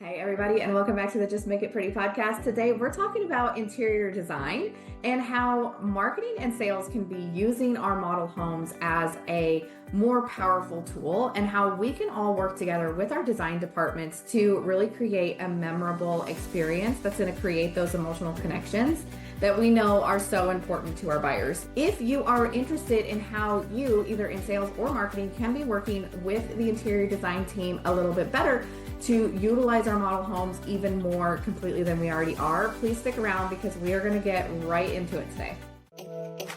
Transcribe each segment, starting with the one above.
Hey, everybody, and welcome back to the Just Make It Pretty podcast. Today, we're talking about interior design and how marketing and sales can be using our model homes as a more powerful tool, and how we can all work together with our design departments to really create a memorable experience that's going to create those emotional connections that we know are so important to our buyers. If you are interested in how you, either in sales or marketing, can be working with the interior design team a little bit better to utilize our model homes even more completely than we already are, please stick around because we are going to get right into it today.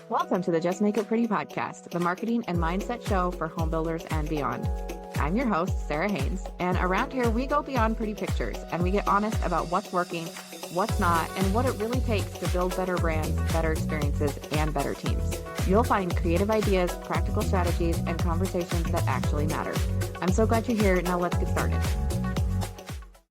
Welcome to the Just Make It Pretty podcast, the marketing and mindset show for home builders and beyond. I'm your host, Sarah Haynes, and around here we go beyond pretty pictures and we get honest about what's working, what's not, and what it really takes to build better brands, better experiences, and better teams. You'll find creative ideas, practical strategies, and conversations that actually matter. I'm so glad you're here. Now let's get started.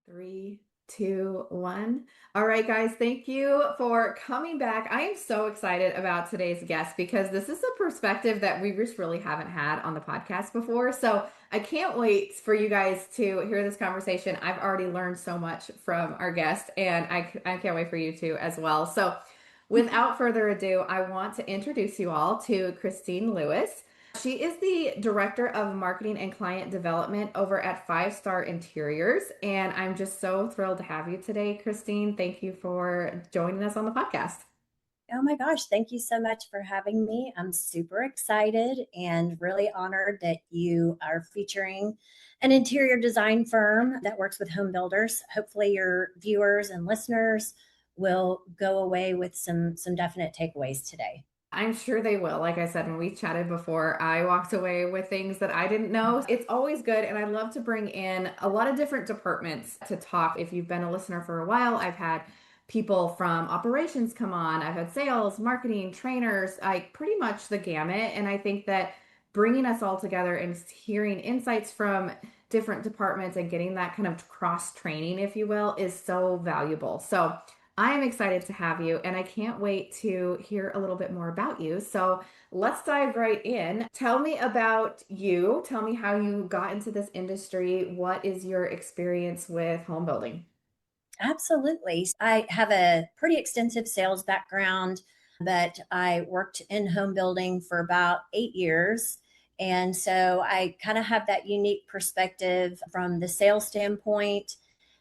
3, 2, 1. All right, guys, thank you for coming back. I am so excited about today's guest because this is a perspective that we just really haven't had on the podcast before. So I can't wait for you guys to hear this conversation. I've already learned so much from our guest, and I can't wait for you to as well. So without further ado, I want to introduce you all to Kristine Lewis. She is the Director of Marketing and Client Development over at 5 Star Interiors. And I'm just so thrilled to have you today, Kristine. Thank you for joining us on the podcast. Oh my gosh, thank you so much for having me. I'm super excited and really honored that you are featuring an interior design firm that works with home builders. Hopefully your viewers and listeners will go away with some definite takeaways today. I'm sure they will. Like I said, when we chatted before, I walked away with things that I didn't know. It's always good. And I love to bring in a lot of different departments to talk. If you've been a listener for a while, I've had people from operations come on. I've had sales, marketing, trainers, like pretty much the gamut. And I think that bringing us all together and hearing insights from different departments and getting that kind of cross training, if you will, is so valuable. So I'm excited to have you, and I can't wait to hear a little bit more about you. So let's dive right in. Tell me about you. Tell me how you got into this industry. What is your experience with home building? Absolutely. I have a pretty extensive sales background, but I worked in home building for about 8 years. And so I kind of have that unique perspective from the sales standpoint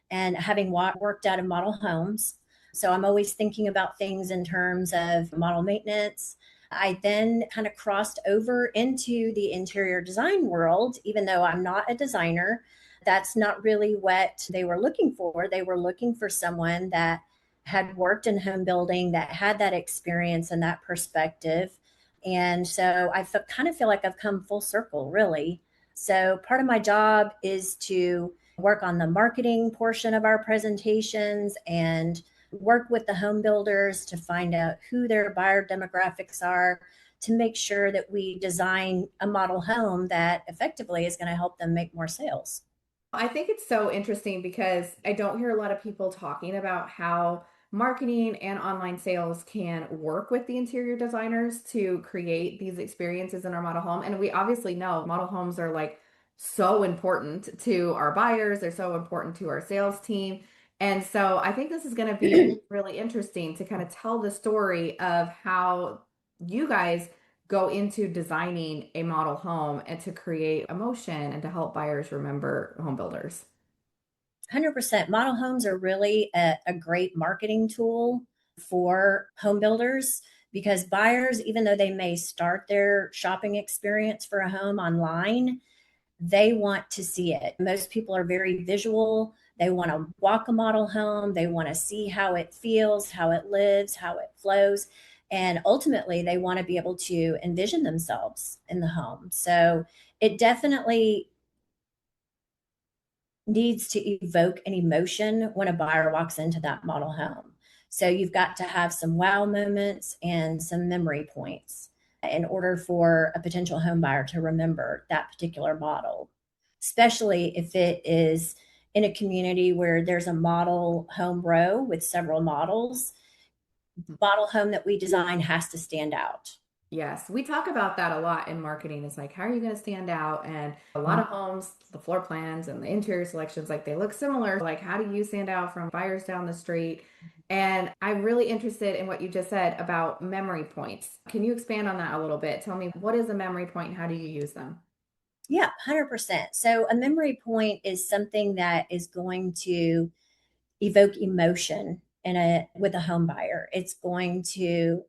and having worked out of model homes. So I'm always thinking about things in terms of model maintenance. I then kind of crossed over into the interior design world, even though I'm not a designer. That's not really what they were looking for. They were looking for someone that had worked in home building, that had that experience and that perspective. And so kind of feel like I've come full circle, really. So part of my job is to work on the marketing portion of our presentations and work with the home builders to find out who their buyer demographics are, to make sure that we design a model home that effectively is going to help them make more sales. I think it's so interesting because I don't hear a lot of people talking about how marketing and online sales can work with the interior designers to create these experiences in our model home. And we obviously know model homes are like so important to our buyers, they're so important to our sales team. And so I think this is going to be really interesting to kind of tell the story of how you guys go into designing a model home and to create emotion and to help buyers remember home builders. 100%. Model homes are really a great marketing tool for home builders because buyers, even though they may start their shopping experience for a home online, they want to see it. Most people are very visual. They want to walk a model home. They want to see how it feels, how it lives, how it flows. And ultimately, they want to be able to envision themselves in the home. So it definitely needs to evoke an emotion when a buyer walks into that model home. So you've got to have some wow moments and some memory points in order for a potential home buyer to remember that particular model, especially if it is in a community where there's a model home row with several models. Model home that we design has to stand out. Yes, we talk about that a lot in marketing. It's like, how are you going to stand out? And a lot of homes, the floor plans and the interior selections, like they look similar. Like, how do you stand out from buyers down the street? And I'm really interested in what you just said about memory points. Can you expand on that a little bit? Tell me, what is a memory point and how do you use them? Yeah, 100%. So a memory point is something that is going to evoke emotion in a with a home buyer. It's going to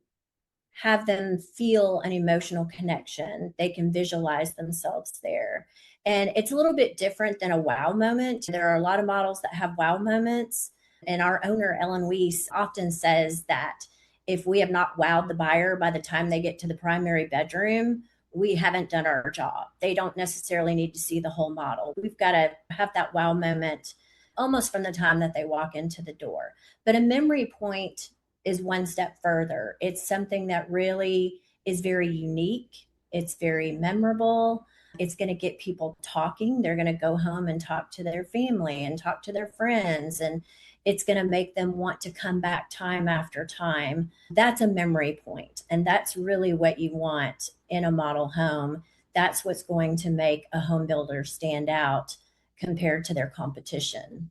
have them feel an emotional connection. They can visualize themselves there. And it's a little bit different than a wow moment. There are a lot of models that have wow moments. And our owner, Ellen Weiss, often says that if we have not wowed the buyer by the time they get to the primary bedroom, we haven't done our job. They don't necessarily need to see the whole model. We've got to have that wow moment almost from the time that they walk into the door. But a memory point is one step further. It's something that really is very unique. It's very memorable. It's going to get people talking. They're going to go home and talk to their family and talk to their friends. And it's going to make them want to come back time after time. That's a memory point. And that's really what you want in a model home. That's what's going to make a home builder stand out compared to their competition.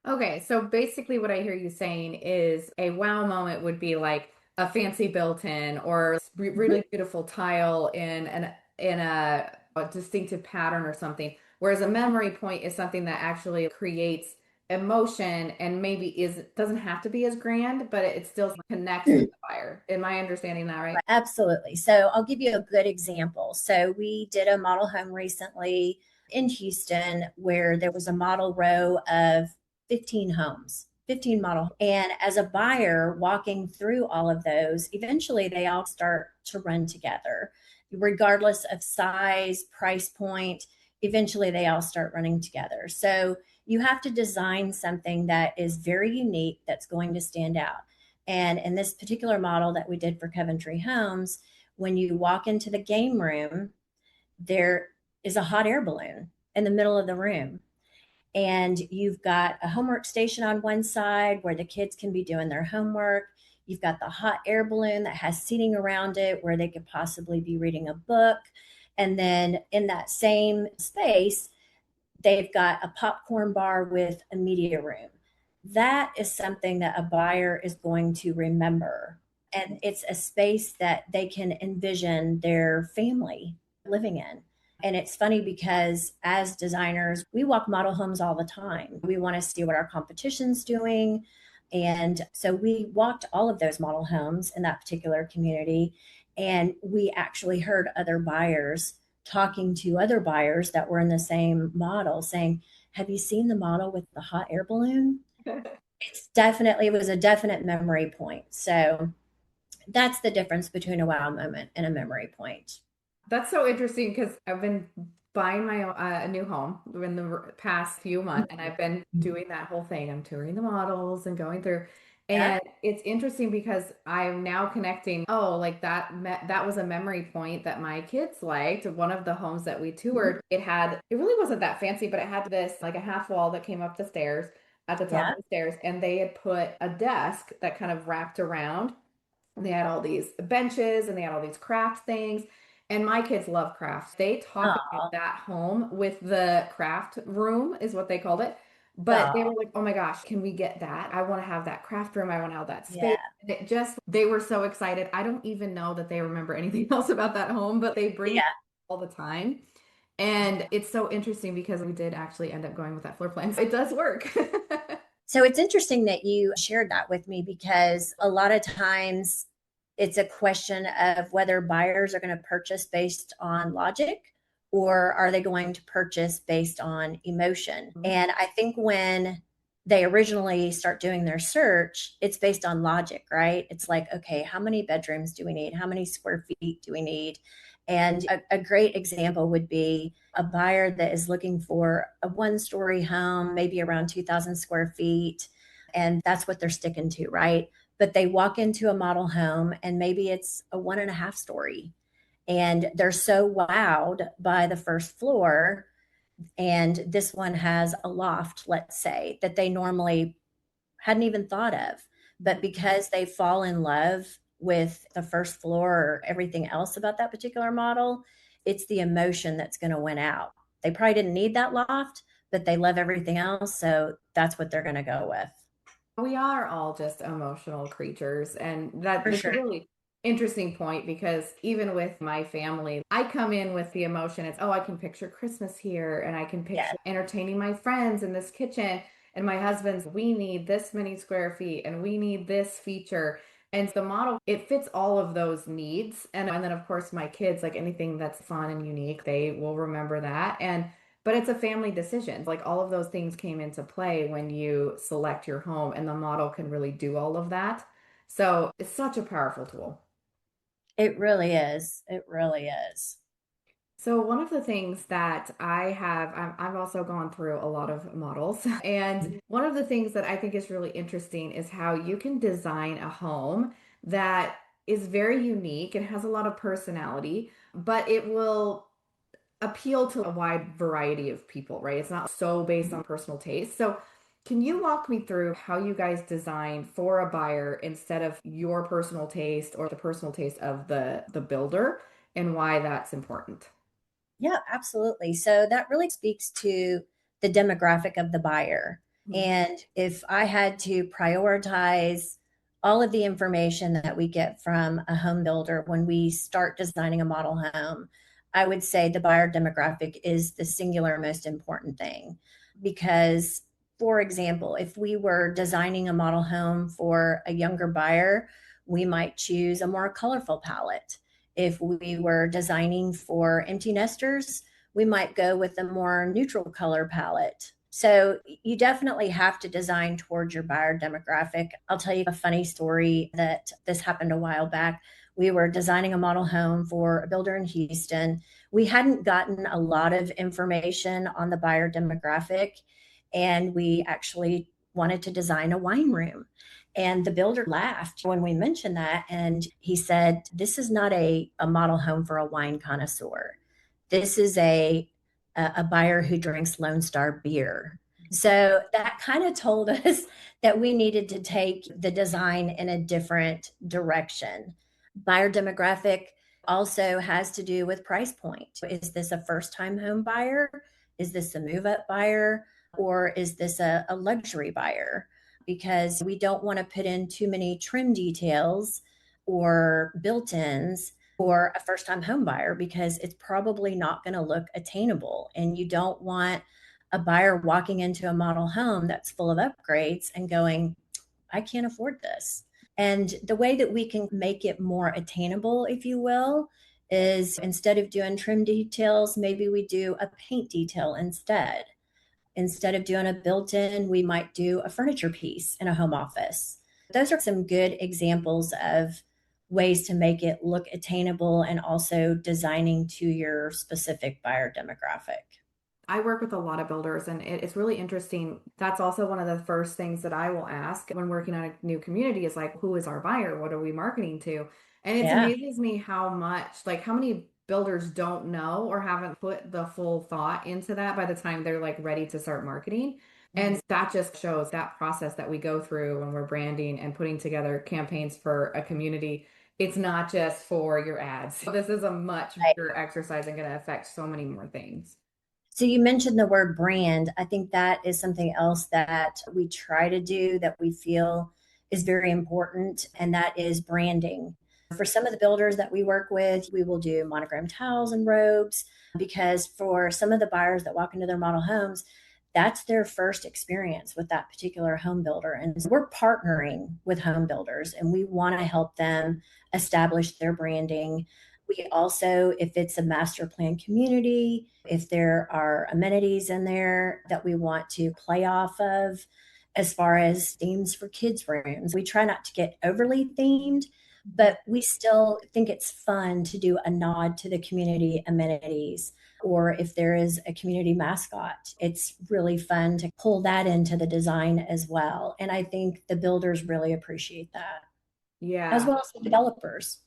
Okay, so basically what I hear you saying is a wow moment would be like a fancy built-in or really beautiful tile in a distinctive pattern or something. Whereas a memory point is something that actually creates emotion and maybe is doesn't have to be as grand, but it still connects with the buyer. Am I understanding that right? Absolutely. So I'll give you a good example. So we did a model home recently in Houston where there was a model row of 15 homes. 15 model. And as a buyer walking through all of those, eventually they all start to run together, regardless of size, price point. Eventually they all start running together. So you have to design something that is very unique, that's going to stand out. And in this particular model that we did for Coventry Homes, when you walk into the game room, there is a hot air balloon in the middle of the room. And you've got a homework station on one side where the kids can be doing their homework. You've got the hot air balloon that has seating around it where they could possibly be reading a book. And then in that same space, they've got a popcorn bar with a media room. That is something that a buyer is going to remember. And it's a space that they can envision their family living in. And it's funny because as designers, we walk model homes all the time. We want to see what our competition's doing. And so we walked all of those model homes in that particular community. And we actually heard other buyers talking to other buyers that were in the same model saying, have you seen the model with the hot air balloon? It was a definite memory point. So that's the difference between a wow moment and a memory point. That's so interesting because I've been buying my a new home in the past few months, and I've been doing that whole thing. I'm touring the models and going through, Yeah. and it's interesting because I'm now connecting. Oh, like that was a memory point that my kids liked. One of the homes that we toured, it really wasn't that fancy, but it had this like a half wall that came up the stairs at the top Yeah. of the stairs, and they had put a desk that kind of wrapped around and they had all these benches and they had all these craft things. And my kids love crafts. They talk about Oh, that home with the craft room, is what they called it. But they oh, were like, oh my gosh, can we get that? I want to have that craft room. I want to have that space. yeah. They were so excited. I don't even know that they remember anything else about that home, but they bring it Yeah. all the time. And it's so interesting because we did actually end up going with that floor plan. So it does work. So it's interesting that you shared that with me because a lot of times it's a question of whether buyers are going to purchase based on logic or are they going to purchase based on emotion. And I think when they originally start doing their search, it's based on logic, right? It's like, okay, how many bedrooms do we need? How many square feet do we need? And a great example would be a buyer that is looking for a one-story home, maybe around 2,000 square feet. And that's what they're sticking to, right? But they walk into a model home and maybe it's a 1.5 story. And they're so wowed by the first floor. And this one has a loft, let's say, that they normally hadn't even thought of. But because they fall in love with the first floor or everything else about that particular model, it's the emotion that's going to win out. They probably didn't need that loft, but they love everything else. So that's what they're going to go with. We are all just emotional creatures. And that For that's a sure. really interesting point because even with my family, I come in with the emotion. It's, oh, I can picture Christmas here and I can Yeah. picture entertaining my friends in this kitchen. And my husband's, we need this many square feet and we need this feature. And the model, it fits all of those needs. And then, of course, my kids, like anything that's fun and unique, they will remember that. And but it's a family decision. Like all of those things came into play when you select your home, and the model can really do all of that. So it's such a powerful tool. It really is. It really is. So one of the things that I've also gone through a lot of models, and one of the things that I think is really interesting is how you can design a home that is very unique and has a lot of personality, but it will appeal to a wide variety of people, right? It's not so based on personal taste. So, can you walk me through how you guys design for a buyer instead of your personal taste or the personal taste of the builder and why that's important? Yeah, absolutely. So that really speaks to the demographic of the buyer. Mhm. And if I had to prioritize all of the information that we get from a home builder when we start designing a model home, I would say the buyer demographic is the singular most important thing. Because, for example, if we were designing a model home for a younger buyer, we might choose a more colorful palette. If we were designing for empty nesters, we might go with a more neutral color palette. So you definitely have to design towards your buyer demographic. I'll tell you a funny story that this happened a while back. We were designing a model home for a builder in Houston. We hadn't gotten a lot of information on the buyer demographic, and we actually wanted to design a wine room. And the builder laughed when we mentioned that. And he said, "This is not a model home for a wine connoisseur. This is a buyer who drinks Lone Star beer." So that kind of told us that we needed to take the design in a different direction. Buyer demographic also has to do with price point. Is this a first time home buyer? Is this a move up buyer? Or is this a luxury buyer? Because we don't want to put in too many trim details or built ins for a first time home buyer because it's probably not going to look attainable. And you don't want a buyer walking into a model home that's full of upgrades and going, I can't afford this. And the way that we can make it more attainable, if you will, is instead of doing trim details, maybe we do a paint detail instead. Instead of doing a built in, we might do a furniture piece in a home office. Those are some good examples of ways to make it look attainable and also designing to your specific buyer demographic. I work with a lot of builders, and it's really interesting. That's also one of the first things that I will ask when working on a new community is like, who is our buyer? What are we marketing to? And it Yeah. amazes me how much, like, how many builders don't know or haven't put the full thought into that by the time they're like ready to start marketing. And that just shows that process that we go through when we're branding and putting together campaigns for a community. It's not just for your ads. This is a much Right. bigger exercise and going to affect so many more things. So you mentioned the word brand. I think that is something else that we try to do that we feel is very important, and that is branding. For some of the builders that we work with, we will do monogram towels and robes because for some of the buyers that walk into their model homes, that's their first experience with that particular home builder. And so we're partnering with home builders and we want to help them establish their branding. We also, if it's a master plan community, if there are amenities in there that we want to play off of, as far as themes for kids' rooms, we try not to get overly themed, but we still think it's fun to do a nod to the community amenities. Or if there is a community mascot, it's really fun to pull that into the design as well. And I think the builders really appreciate that, as Yeah. well as the developers.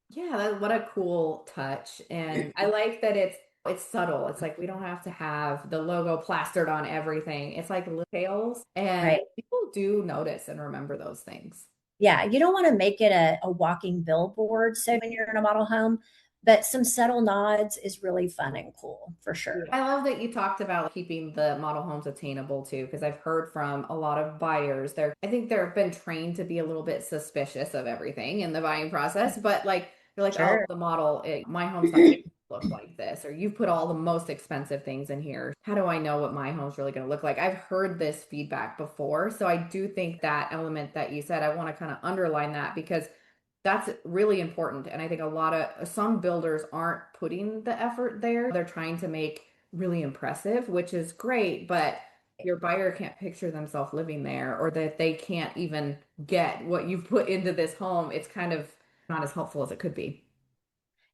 Yeah, what a cool touch. And I like that it's subtle. It's like we don't have to have the logo plastered on everything. It's like little details and Right. people do notice and remember those things. Yeah, you don't want to make it a walking billboard. So when you're in a model home, but some subtle nods is really fun and cool for Yeah. sure. I love that you talked about keeping the model homes attainable too, because I've heard from a lot of buyers. I think they've been trained to be a little bit suspicious of everything in the buying process, but like they're like, oh, Sure. the model, my home's not going to look like this, or you've put all the most expensive things in here. How do I know what my home's really going to look like? I've heard this feedback before, so I do think that element that you said, I want to kind of underline that because that's really important. And I think a lot of some builders aren't putting the effort there. They're trying to make really impressive, which is great, but your buyer can't picture themselves living there or that they can't even get what you've put into this home. It's kind of not as helpful as it could be.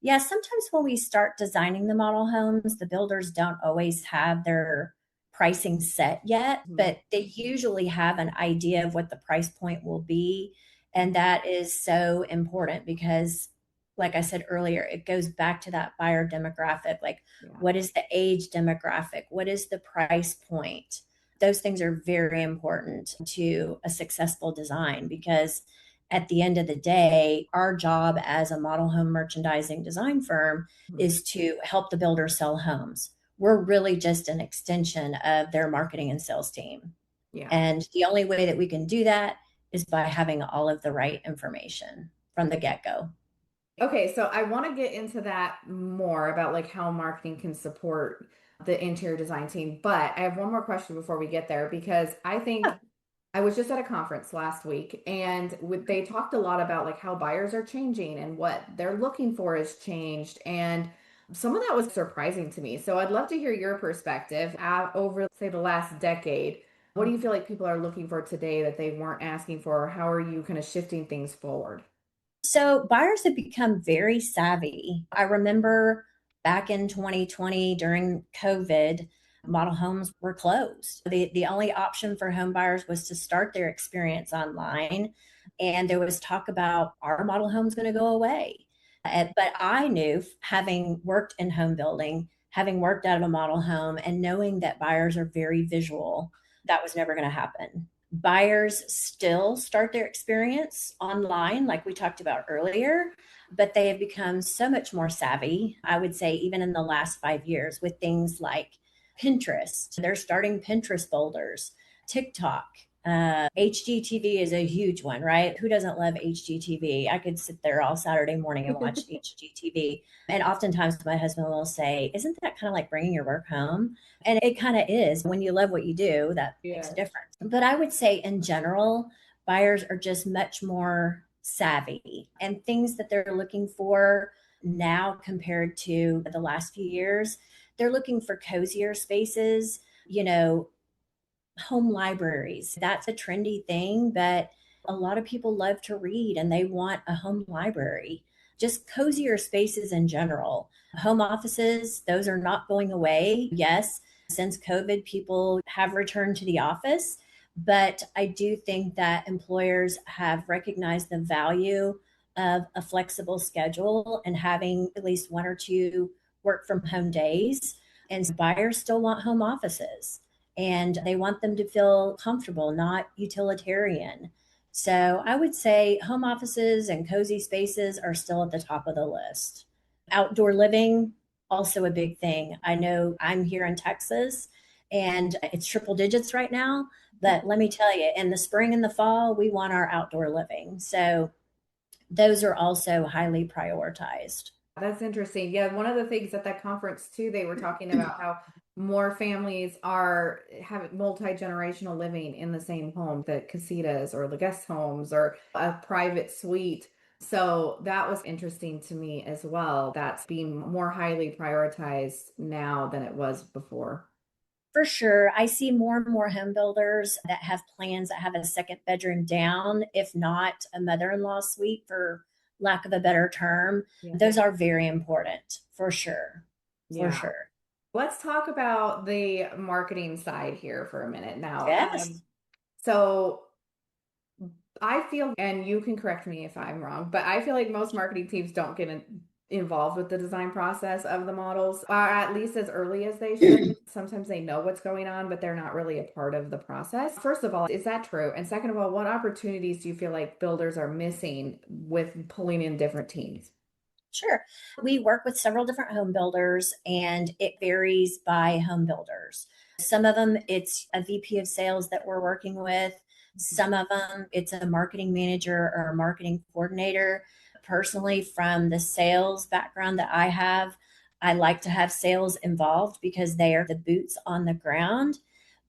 Yeah, sometimes when we start designing the model homes, the builders don't always have their pricing set yet, Mhm. but they usually have an idea of what the price point will be. And that is so important because, like I said earlier, it goes back to that buyer demographic. Like, Yeah. what is the age demographic? What is the price point? Those things are very important to a successful design because at the end of the day, our job as a model home merchandising design firm Mhm. is to help the builder sell homes. We're really just an extension of their marketing and sales team. Yeah. And the only way that we can do that is by having all of the right information from the get go. Okay, so I want to get into that more about like how marketing can support the interior design team, but I have one more question before we get there because I think I was just at a conference last week and they talked a lot about like how buyers are changing and what they're looking for has changed. And some of that was surprising to me. So I'd love to hear your perspective over, say, the last decade. What do you feel like people are looking for today that they weren't asking for? Or how are you kind of shifting things forward? So buyers have become very savvy. I remember back in 2020 during COVID, model homes were closed. The only option for home buyers was to start their experience online. And there was talk about our model home's going to go away. But I knew, having worked in home building, having worked out of a model home, and knowing that buyers are very visual, that was never going to happen. Buyers still start their experience online, like we talked about earlier, but they have become so much more savvy, I would say, even in the last 5 years, with things like Pinterest. They're starting Pinterest folders, TikTok. HGTV is a huge one, right? Who doesn't love HGTV? I could sit there all Saturday morning and watch HGTV. And oftentimes my husband will say, "Isn't that kind of like bringing your work home?" And it kind of is. When you love what you do, that makes a Yeah. difference. But I would say in general, buyers are just much more savvy and things that they're looking for now compared to the last few years. They're looking for cozier spaces, you know, home libraries. That's a trendy thing, but a lot of people love to read and they want a home library. Just cozier spaces in general. Home offices, those are not going away. Yes, since COVID, people have returned to the office, but I do think that employers have recognized the value of a flexible schedule and having at least one or two work from home days. And buyers still want home offices and they want them to feel comfortable, not utilitarian. So I would say home offices and cozy spaces are still at the top of the list. Outdoor living, also a big thing. I know I'm here in Texas and it's triple digits right now. But let me tell you, in the spring and the fall, we want our outdoor living. So those are also highly prioritized. That's interesting. Yeah, one of the things at that conference too, they were talking about how more families are having multi-generational living in the same home, the casitas or the guest homes or a private suite. So that was interesting to me as well. That's being more highly prioritized now than it was before. For sure. I see more and more home builders that have plans that have a second bedroom down, if not a mother in law suite, for lack of a better term. Yeah. Those are very important for sure. For Yeah. sure. Let's talk about the marketing side here for a minute now. Yes. So I feel, and you can correct me if I'm wrong, but I feel like most marketing teams don't get in. involved with the design process of the models, or at least as early as they should. Sometimes they know what's going on, but they're not really a part of the process. First of all, is that true? And second of all, what opportunities do you feel like builders are missing with pulling in different teams? Sure. We work with several different home builders and it varies by home builders. Some of them, it's a VP of sales that we're working with. Some of them, it's a marketing manager or a marketing coordinator. Personally, from the sales background that I have, I like to have sales involved because they are the boots on the ground.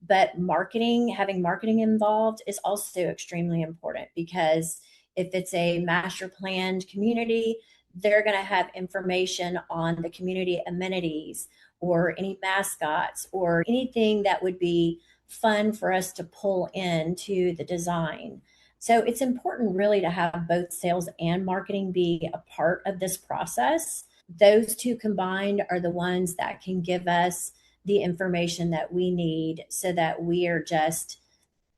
But marketing, having marketing involved is also extremely important because if it's a master planned community, they're going to have information on the community amenities or any mascots or anything that would be fun for us to pull into the design. So it's important really to have both sales and marketing be a part of this process. Those two combined are the ones that can give us the information that we need so that we are just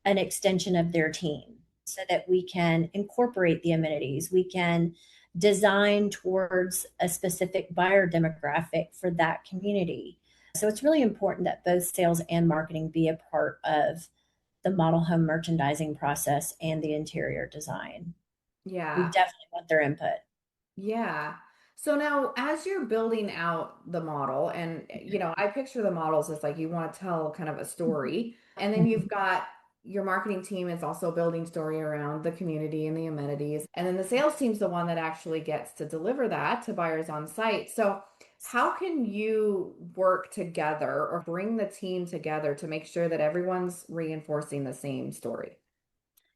an extension of their team so that we can incorporate the amenities. We can design towards a specific buyer demographic for that community. So it's really important that both sales and marketing be a part of the model home merchandising process and the interior design. We Yeah. definitely want their input. Yeah. So now, as you're building out the model, and I picture the models as like you want to tell kind of a story, and then you've Mhm. got your marketing team is also building story around the community and the amenities, and then the sales team's the one that actually gets to deliver that to buyers on site. So, how can you work together or bring the team together to make sure that everyone's reinforcing the same story?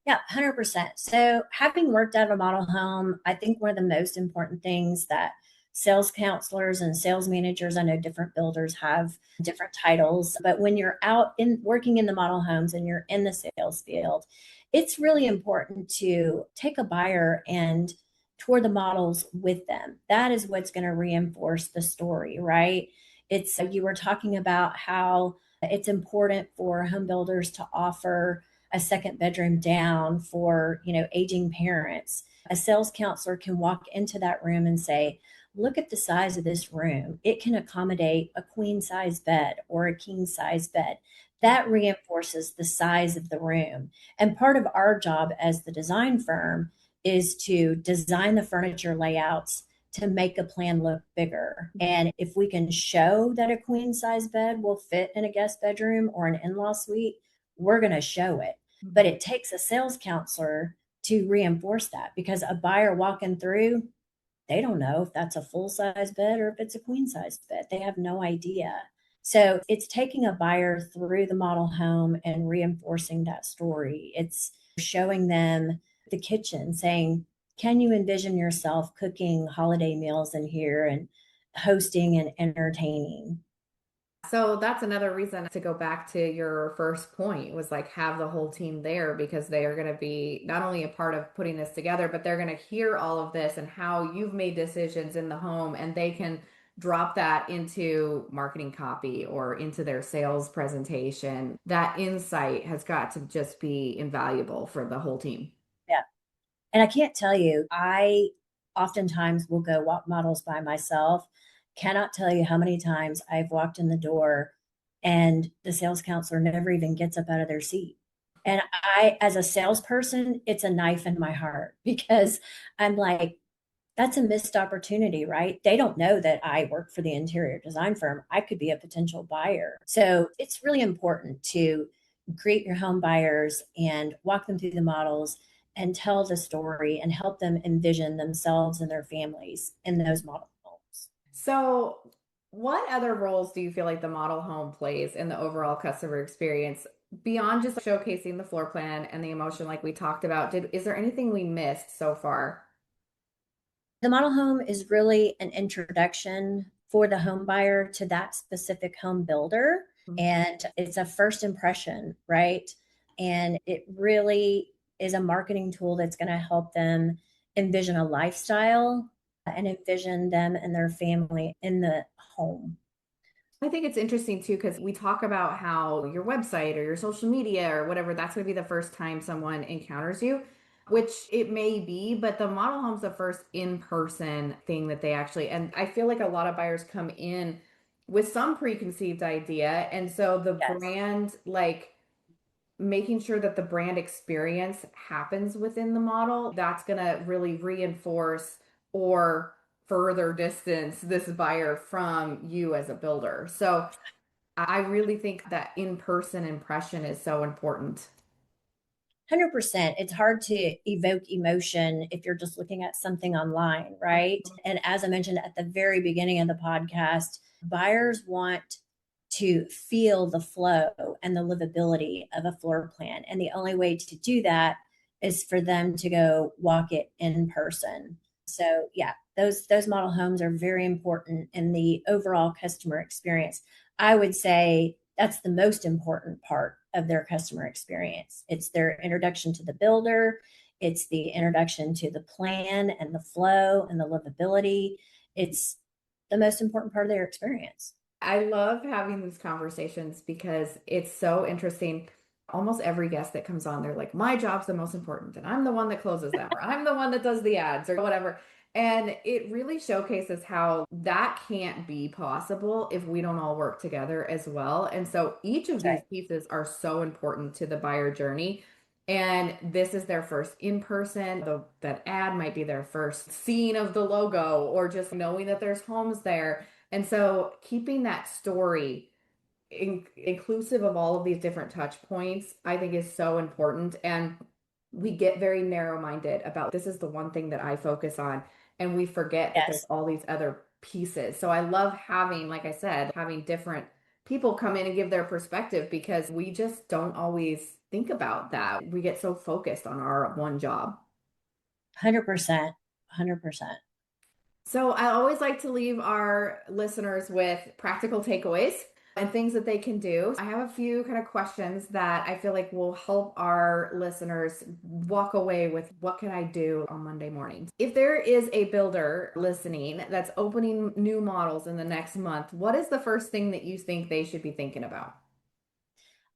Yeah, 100%. So, having worked out of a model home, I think one of the most important things that sales counselors and sales managers, I know different builders have different titles, but when you're out in working in the model homes and you're in the sales field, it's really important to take a buyer and tour the models with them. That is what's going to reinforce the story, right? It's you were talking about how it's important for home builders to offer a second bedroom down for aging parents. A sales counselor can walk into that room and say, look at the size of this room, it can accommodate a queen size bed or a king size bed. That reinforces the size of the room. And part of our job as the design firm is to design the furniture layouts to make a plan look bigger. And if we can show that a queen size bed will fit in a guest bedroom or an in law suite, we're going to show it. But Mhm. it takes a sales counselor to reinforce that because a buyer walking through, they don't know if that's a full size bed or if it's a queen size bed. They have no idea. So it's taking a buyer through the model home and reinforcing that story. It's showing them the kitchen, saying, can you envision yourself cooking holiday meals in here and hosting and entertaining? So that's another reason to go back to your first point was like have the whole team there because they are going to be not only a part of putting this together, but they're going to hear all of this and how you've made decisions in the home and they can drop that into marketing copy or into their sales presentation. That insight has got to just be invaluable for the whole team. Yeah. And I can't tell you, I oftentimes will go walk models by myself. Cannot tell you how many times I've walked in the door and the sales counselor never even gets up out of their seat. And I, as a salesperson, it's a knife in my heart because I'm like, that's a missed opportunity, right? They don't know that I work for the interior design firm. I could be a potential buyer. So it's really important to greet your home buyers and walk them through the models and tell the story and help them envision themselves and their families in those model homes. So, what other roles do you feel like the model home plays in the overall customer experience beyond just showcasing the floor plan and the emotion like we talked about? Is there anything we missed so far? The model home is really an introduction for the home buyer to that specific home builder. And it's a first impression, right? And it really is a marketing tool that's going to help them envision a lifestyle and envision them and their family in the home. I think it's interesting too because we talk about how your website or your social media or whatever, that's going to be the first time someone encounters you. which it may be, but the model home's the first in-person thing that they actually, and I feel like a lot of buyers come in with some preconceived idea. And so the Yes. brand, like making sure that the brand experience happens within the model, that's going to really reinforce or further distance this buyer from you as a builder. So I really think that in-person impression is so important. 100%. It's hard to evoke emotion if you're just looking at something online, right? And as I mentioned at the very beginning of the podcast, buyers want to feel the flow and the livability of a floor plan. And the only way to do that is for them to go walk it in person. So yeah, those model homes are very important in the overall customer experience. I would say that's the most important part of their customer experience. It's their introduction to the builder, it's the introduction to the plan and the flow and the livability. It's the most important part of their experience. I love having these conversations because it's so interesting. Almost every guest that comes on, they're like, my job's the most important, and I'm the one that closes them, or I'm the one that does the ads, or whatever. And it really showcases how that can't be possible if we don't all work together as well. And so each of That's these right. pieces are so important to the buyer journey. And this is their first in person. That ad might be their first seeing of the logo, or just knowing that there's homes there. And so keeping that story inclusive of all of these different touch points, I think is so important. And we get very narrow minded about this is the one thing that I focus on. And we forget that there's Yes. all these other pieces. So I love having, like I said, having different people come in and give their perspective because we just don't always think about that. We get so focused on our one job. 100%. 100%. So I always like to leave our listeners with practical takeaways and things that they can do. I have a few kind of questions that I feel like will help our listeners walk away with what can I do on Monday mornings. If there is a builder listening that's opening new models in the next month, what is the first thing that you think they should be thinking about?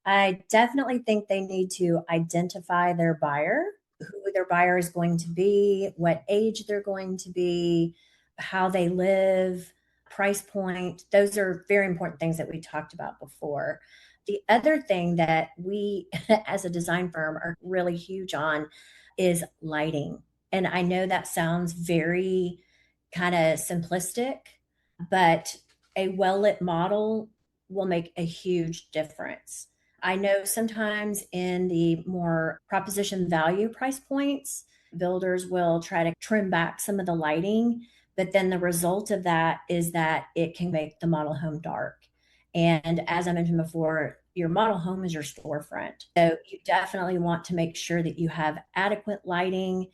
I definitely think they need to identify their buyer, who their buyer is going to be, what age they're going to be, how they live, price point. Those are very important things that we talked about before. The other thing that we, as a design firm, are really huge on is lighting. And I know that sounds very kind of simplistic, but a well lit model will make a huge difference. I know sometimes in the more proposition value price points, builders will try to trim back some of the lighting, but then the result of that is that it can make the model home dark. And as I mentioned before, your model home is your storefront. So you definitely want to make sure that you have adequate lighting,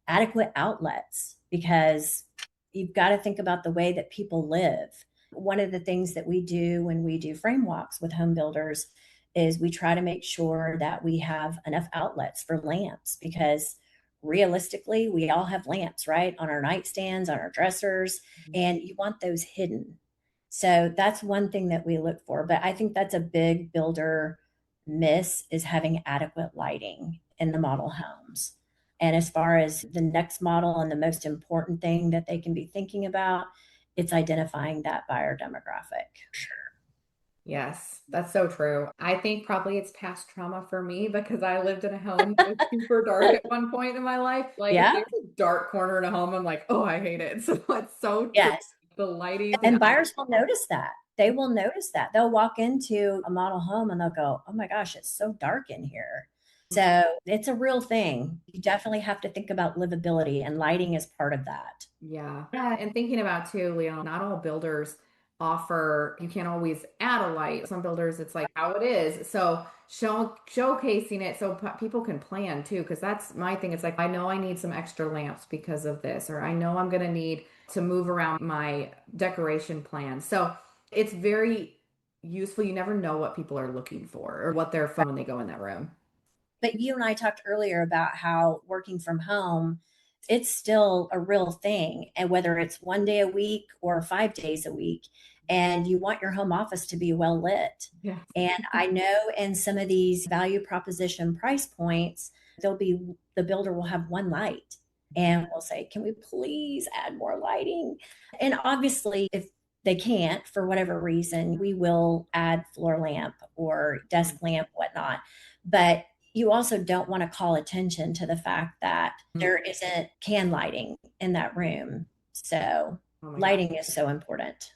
adequate outlets, because you've got to think about the way that people live. One of the things that we do when we do frame walks with home builders is we try to make sure that we have enough outlets for lamps because realistically, we all have lamps, right? On our nightstands, on our dressers, and you want those hidden. So that's one thing that we look for. But I think that's a big builder miss is having adequate lighting in the model homes. And as far as the next model and the most important thing that they can be thinking about, it's identifying that buyer demographic. Yes, that's so true. I think probably it's past trauma for me because I lived in a home that was super dark at one point in my life. Like if Yeah. there's a dark corner in a home, I'm like, oh, I hate it. So it's so true. Yes. The lighting thing. And buyers will notice that. They will notice that. They'll walk into a model home and they'll go, oh my gosh, it's so dark in here. So it's a real thing. You definitely have to think about livability, and lighting is part of that. Yeah. Yeah. And thinking about too, not all builders offer, you can't always add a light. Some builders, it's like how it is. So showcasing it so people can plan too. Cause that's my thing. It's like, I know I need some extra lamps because of this, or I know I'm going to need to move around my decoration plan. So it's very useful. You never know what people are looking for or what they're when they go in that room. But you and I talked earlier about how working from home, it's still a real thing. And whether it's one day a week or 5 days a week, and you want your home office to be well lit. Yeah. And I know in some of these value proposition price points, the builder will have one light and will say, "Can we please add more lighting?" And obviously, if they can't for whatever reason, we will add floor lamp or desk lamp, whatnot. But you also don't want to call attention to the fact that there isn't can lighting in that room. So Oh my God. lighting is so important.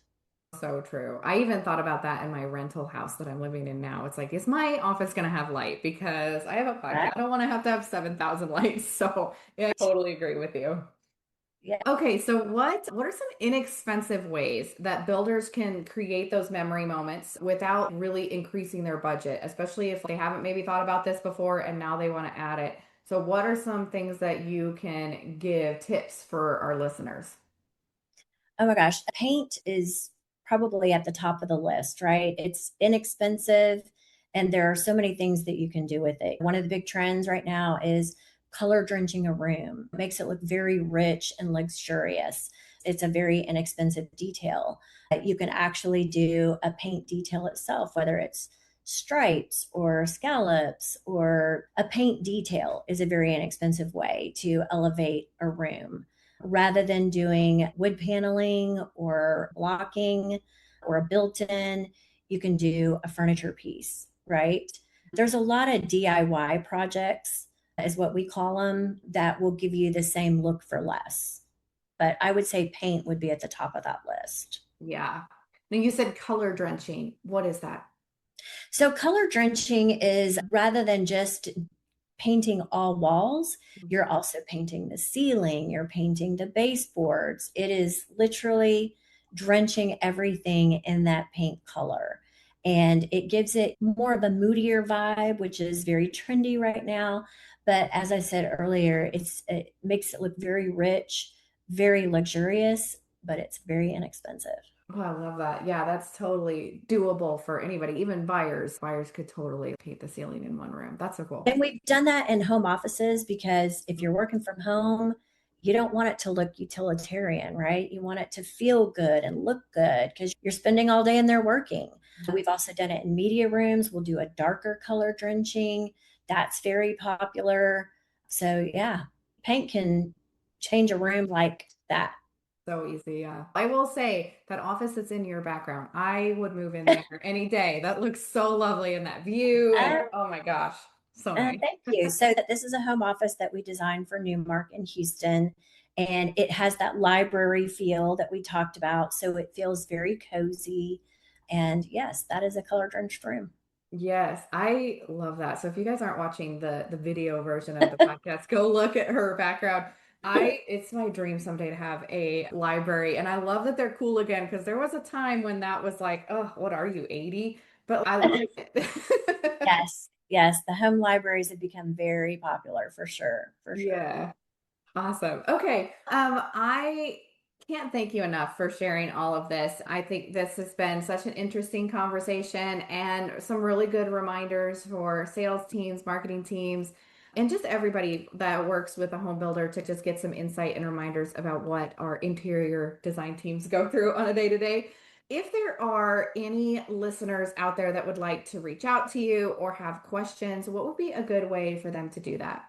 So true. I even thought about that in my rental house that I'm living in now. It's like, is my office going to have light? Because I have a podcast. Right? I don't want to have 7,000 lights. So yeah, I totally agree with you. Yeah. Okay, so what are some inexpensive ways that builders can create those memory moments without really increasing their budget, especially if they haven't maybe thought about this before and now they want to add it? So what are some things that you can give tips for our listeners? Oh my gosh, paint is probably at the top of the list, right? It's inexpensive and there are so many things that you can do with it. One of the big trends right now is color drenching a room. It makes it look very rich and luxurious. It's a very inexpensive detail. You can actually do a paint detail itself, whether it's stripes or scallops or a paint detail is a very inexpensive way to elevate a room rather than doing wood paneling or blocking or a built-in. You can do a furniture piece, right? There's a lot of DIY projects, is what we call them, that will give you the same look for less. But I would say paint would be at the top of that list. Yeah. Now you said color drenching. What is that? So color drenching is rather than just painting all walls, you're also painting the ceiling, you're painting the baseboards. It is literally drenching everything in that paint color. And it gives it more of a moodier vibe, which is very trendy right now. But as I said earlier, it makes it look very rich, very luxurious, but it's very inexpensive. Oh, I love that. Yeah, that's totally doable for anybody, even buyers. Buyers could totally paint the ceiling in one room. That's so cool. And we've done that in home offices because if you're working from home, you don't want it to look utilitarian, right? You want it to feel good and look good because you're spending all day in there working. We've also done it in media rooms. We'll do a darker color drenching. That's very popular. So, yeah, paint can change a room like that. So easy. Yeah. I will say that office that's in your background, I would move in there any day. That looks so lovely in that view. And oh my gosh, so nice. Thank you. So that this is a home office that we designed for Newmark in Houston, and it has that library feel that we talked about. So it feels very cozy. And yes, that is a color drenched room. Yes, I love that. So if you guys aren't watching the video version of the podcast, go look at her background. It's my dream someday to have a library. And I love that they're cool again because there was a time when that was like, oh, what are you, 80? But I love it. Yes, yes, the home libraries have become very popular for sure, for sure. Yeah. Awesome. Okay. I can't thank you enough for sharing all of this. I think this has been such an interesting conversation and some really good reminders for sales teams, marketing teams, and just everybody that works with a home builder to just get some insight and reminders about what our interior design teams go through on a day to day. If there are any listeners out there that would like to reach out to you or have questions, what would be a good way for them to do that?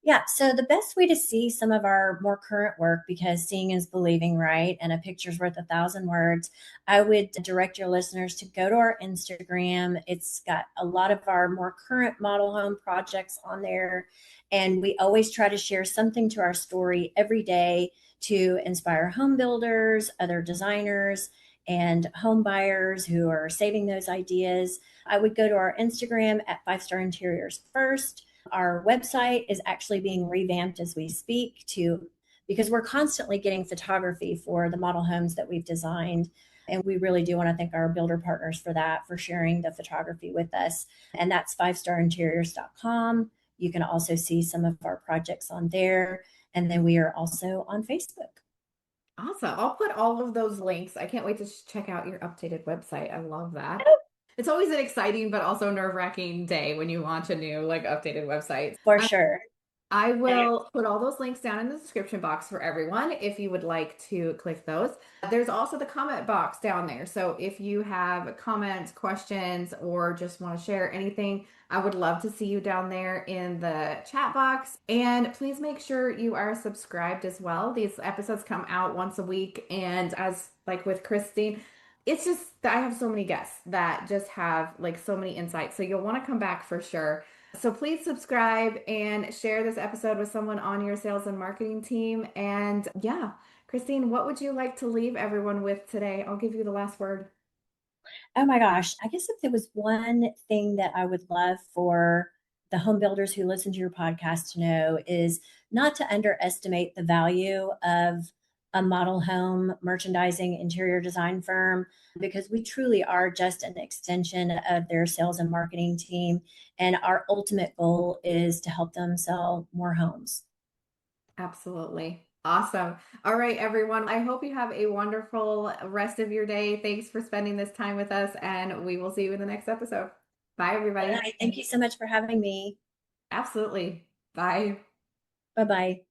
Yeah, so the best way to see some of our more current work, because seeing is believing, right? And a picture's worth 1,000 words. I would direct your listeners to go to our Instagram. It's got a lot of our more current model home projects on there. And we always try to share something to our story every day to inspire home builders, other designers, and home buyers who are saving those ideas. I would go to our Instagram at Five Star Interiors first. Our website is actually being revamped as we speak to because we're constantly getting photography for the model homes that we've designed. And we really do want to thank our builder partners for that, for sharing the photography with us. And that's fivestarinteriors.com. You can also see some of our projects on there. And then we are also on Facebook. Awesome. I'll put all of those links. I can't wait to check out your updated website. I love that. It's always an exciting but also nerve-wracking day when you launch a new like updated website. For sure. I will put all those links down in the description box for everyone if you would like to click those. There's also the comment box down there. So if you have comments, questions, or just want to share anything, I would love to see you down there in the chat box. And please make sure you are subscribed as well. These episodes come out once a week. And as like with Kristine, it's just that I have so many guests that just have like so many insights. So you'll want to come back for sure. So please subscribe and share this episode with someone on your sales and marketing team. And yeah, Kristine, what would you like to leave everyone with today? I'll give you the last word. Oh my gosh. I guess if there was one thing that I would love for the home builders who listen to your podcast to know is not to underestimate the value of a model home merchandising interior design firm, because we truly are just an extension of their sales and marketing team. And our ultimate goal is to help them sell more homes. Absolutely. Awesome. All right, everyone. I hope you have a wonderful rest of your day. Thanks for spending this time with us, and we will see you in the next episode. Bye, And everybody. I thank you so much for having me. Absolutely. Bye. Bye bye.